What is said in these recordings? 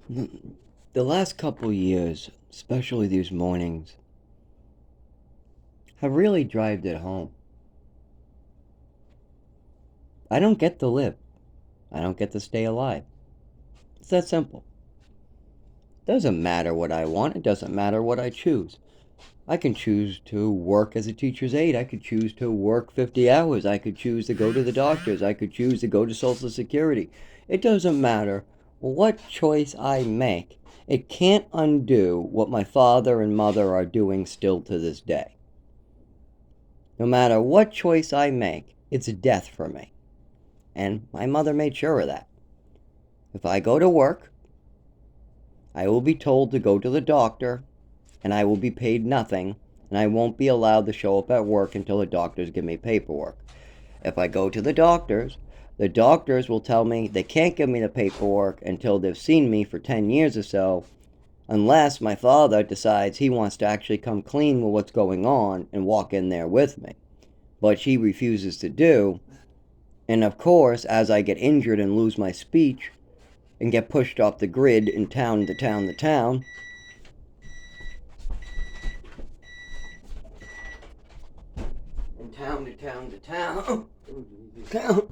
The last couple years, especially these mornings, have really drived it home. I don't get to live. I don't get to stay alive. It's that simple. Doesn't matter what I want. It doesn't matter what I choose. I can choose to work as a teacher's aide. I could choose to work 50 hours. I could choose to go to the doctors. I could choose to go to Social Security. It doesn't matter what choice I make. It can't undo what my father and mother are doing still to this day. No matter what choice I make, it's death for me. And my mother made sure of that. If I go to work, I will be told to go to the doctor, and I will be paid nothing, and I won't be allowed to show up at work until the doctors give me paperwork. If I go to the doctors will tell me they can't give me the paperwork until they've seen me for 10 years or so, unless my father decides he wants to actually come clean with what's going on and walk in there with me. But he refuses to do. And of course, as I get injured and lose my speech and get pushed off the grid in town to town to town, town to town to town, town.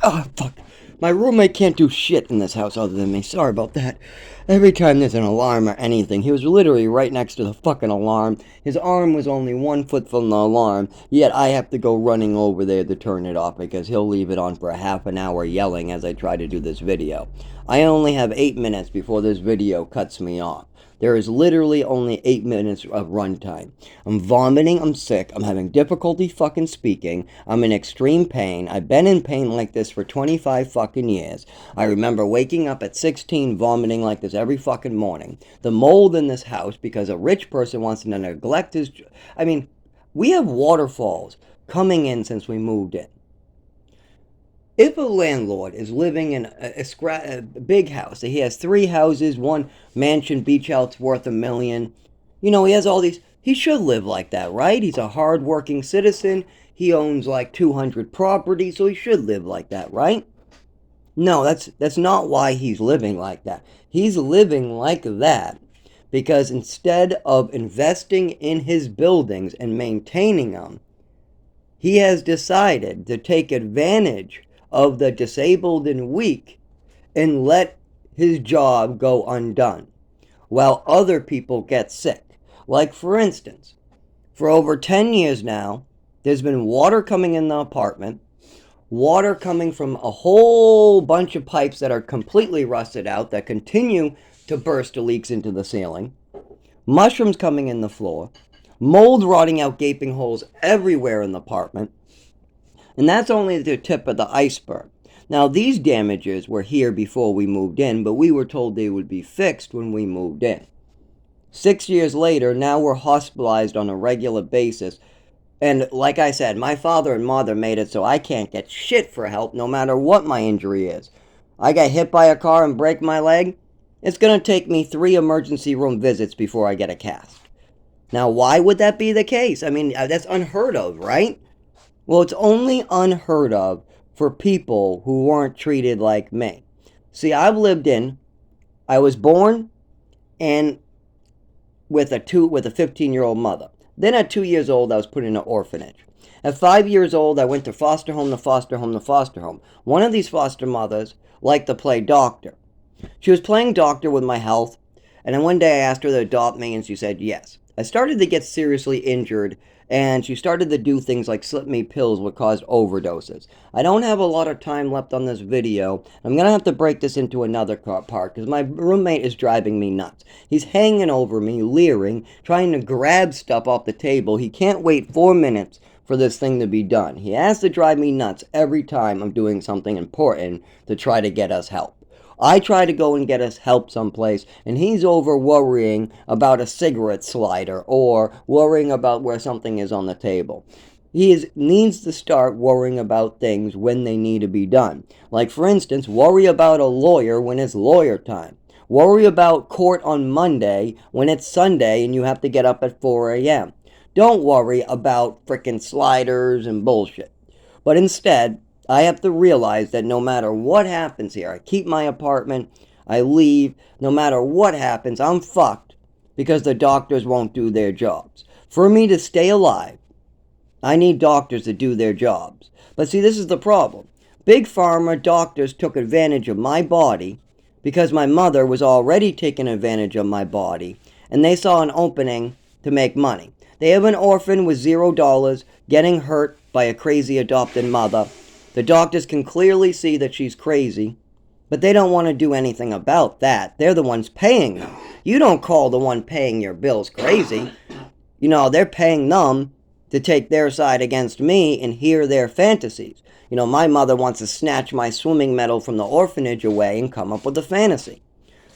Oh, fuck. My roommate can't do shit in this house other than me. Sorry about that. Every time there's an alarm or anything, he was literally right next to the fucking alarm. His arm was only 1 foot from the alarm, yet I have to go running over there to turn it off because he'll leave it on for a half an hour yelling as I try to do this video. I only have 8 minutes before this video cuts me off. There is literally only 8 minutes of runtime. I'm vomiting, I'm sick, I'm having difficulty fucking speaking, I'm in extreme pain. I've been in pain like this for 25 fucking years. I remember waking up at 16 vomiting like this every fucking morning. The mold in this house, because a rich person wants to neglect his... I mean, we have waterfalls coming in since we moved in. If a landlord is living in a big house, he has 3 houses, one mansion, beach house worth $1 million. You know, he has all these. He should live like that, right? He's a hardworking citizen. He owns like 200 properties, so he should live like that, right? No, that's not why he's living like that. He's living like that because instead of investing in his buildings and maintaining them, he has decided to take advantage of the disabled and weak and let his job go undone while other people get sick. Like, for instance, for over 10 years now, there's been water coming in the apartment, water coming from a whole bunch of pipes that are completely rusted out that continue to burst leaks into the ceiling, mushrooms coming in the floor, mold rotting out gaping holes everywhere in the apartment, and that's only the tip of the iceberg. Now, these damages were here before we moved in, but we were told they would be fixed when we moved in. 6 years later, now we're hospitalized on a regular basis. And like I said, my father and mother made it so I can't get shit for help no matter what my injury is. I got hit by a car and break my leg. It's going to take me 3 emergency room visits before I get a cast. Now, why would that be the case? I mean, that's unheard of, right? Well, it's only unheard of for people who weren't treated like me. See, I was born and with a 15-year-old mother. Then at 2 years old, I was put in an orphanage. At 5 years old, I went to foster home to foster home to foster home. One of these foster mothers liked to play doctor. She was playing doctor with my health, and then one day I asked her to adopt me, and she said yes. I started to get seriously injured, and she started to do things like slip me pills which caused overdoses. I don't have a lot of time left on this video. I'm going to have to break this into another part because my roommate is driving me nuts. He's hanging over me, leering, trying to grab stuff off the table. He can't wait 4 minutes for this thing to be done. He has to drive me nuts every time I'm doing something important to try to get us help. I try to go and get us help someplace, and he's over worrying about a cigarette slider or worrying about where something is on the table. Needs to start worrying about things when they need to be done. Like, for instance, worry about a lawyer when it's lawyer time. Worry about court on Monday when it's Sunday and you have to get up at 4 a.m. Don't worry about frickin' sliders and bullshit. But instead, I have to realize that no matter what happens here, I keep my apartment, I leave. No matter what happens, I'm fucked because the doctors won't do their jobs. For me to stay alive, I need doctors to do their jobs. But see, this is the problem. Big Pharma doctors took advantage of my body because my mother was already taking advantage of my body, and they saw an opening to make money. They have an orphan with $0 getting hurt by a crazy adopted mother. The doctors can clearly see that she's crazy, but they don't want to do anything about that. They're the ones paying them. You don't call the one paying your bills crazy. You know, they're paying them to take their side against me and hear their fantasies. You know, my mother wants to snatch my swimming medal from the orphanage away and come up with a fantasy.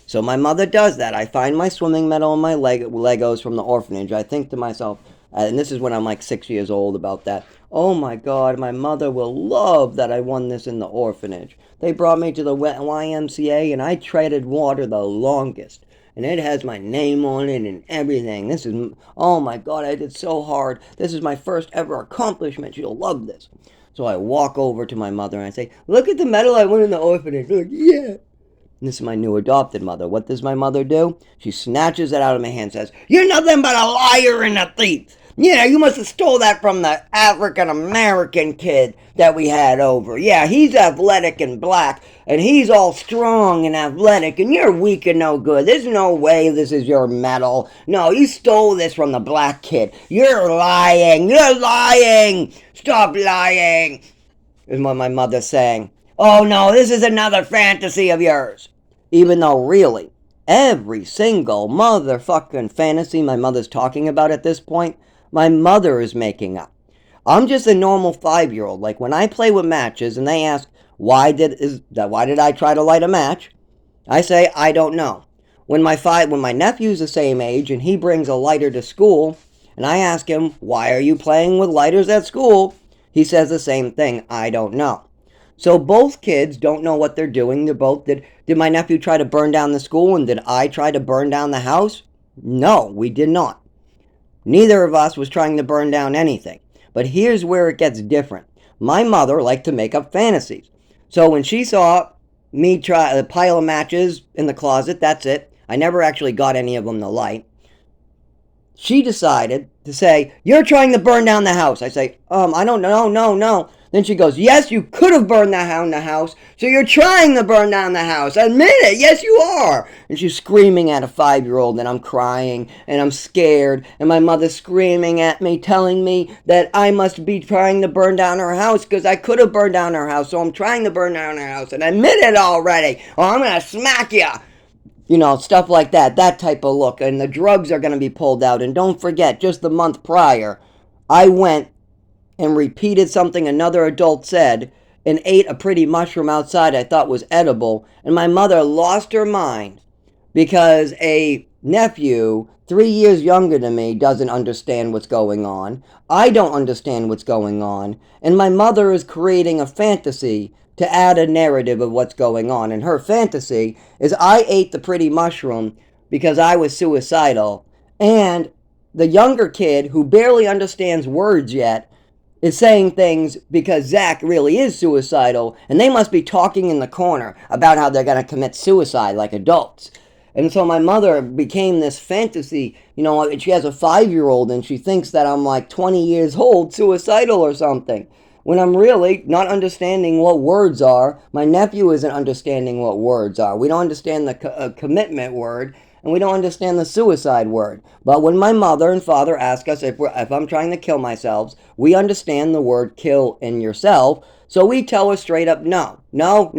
So my mother does that. I find my swimming medal and my Legos from the orphanage. I think to myself, and this is when I'm like 6 years old, about that. Oh my God, my mother will love that I won this in the orphanage. They brought me to the YMCA and I treaded water the longest. And it has my name on it and everything. This is, oh my God, I did so hard. This is my first ever accomplishment. You'll love this. So I walk over to my mother and I say, look at the medal I won in the orphanage. Like, yeah. And this is my new adopted mother. What does my mother do? She snatches it out of my hand and says, you're nothing but a liar and a thief. Yeah, you must have stole that from the African-American kid that we had over. Yeah, he's athletic and black, and he's all strong and athletic, and you're weak and no good. There's no way this is your medal. No, you stole this from the black kid. You're lying. You're lying. Stop lying, is what my mother's saying. Oh no, this is another fantasy of yours. Even though really, every single motherfucking fantasy my mother's talking about at this point, my mother is making up. I'm just a normal 5-year-old. Like when I play with matches and they ask, why did I try to light a match? I say, I don't know. When my nephew's the same age and he brings a lighter to school and I ask him, why are you playing with lighters at school? He says the same thing, I don't know. So both kids don't know what they're doing. They're both, did my nephew try to burn down the school and did I try to burn down the house? No, we did not. Neither of us was trying to burn down anything. But here's where it gets different. My mother liked to make up fantasies. So when she saw me try a pile of matches in the closet, that's it. I never actually got any of them to light. She decided to say, you're trying to burn down the house. I say, I don't know, no. Then she goes, yes, you could have burned down the house, so you're trying to burn down the house. Admit it, yes, you are. And she's screaming at a 5-year-old, and I'm crying, and I'm scared, and my mother's screaming at me, telling me that I must be trying to burn down her house, because I could have burned down her house, so I'm trying to burn down her house, and admit it already, or I'm going to smack you. You know, stuff like that type of look, and the drugs are going to be pulled out, and don't forget, just the month prior, I went and repeated something another adult said and ate a pretty mushroom outside I thought was edible, and my mother lost her mind because a nephew 3 years younger than me doesn't understand what's going on. I don't understand what's going on, and my mother is creating a fantasy to add a narrative of what's going on, and her fantasy is I ate the pretty mushroom because I was suicidal, and the younger kid who barely understands words yet is saying things because Zach really is suicidal, and they must be talking in the corner about how they're going to commit suicide like adults. And so my mother became this fantasy, you know, she has a 5-year-old and she thinks that I'm like 20 years old, suicidal or something, when I'm really not understanding what words are. My nephew isn't understanding what words are. We don't understand the commitment word, and we don't understand the suicide word. But when my mother and father ask us if I'm trying to kill myself, we understand the word kill in yourself, so we tell her straight up no. No.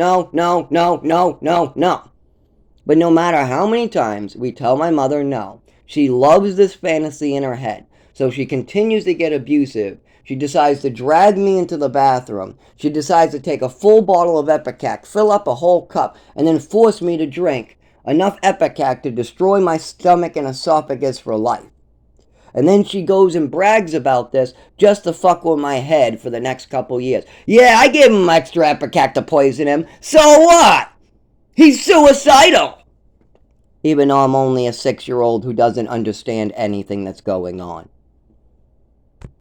But no matter how many times we tell my mother no, she loves this fantasy in her head, so she continues to get abusive. She decides to drag me into the bathroom. She decides to take a full bottle of Ipecac, fill up a whole cup, and then force me to drink enough Ipecac to destroy my stomach and esophagus for life. And then she goes and brags about this just to fuck with my head for the next couple years. Yeah, I gave him extra Ipecac to poison him. So what? He's suicidal. Even though I'm only a 6-year-old who doesn't understand anything that's going on.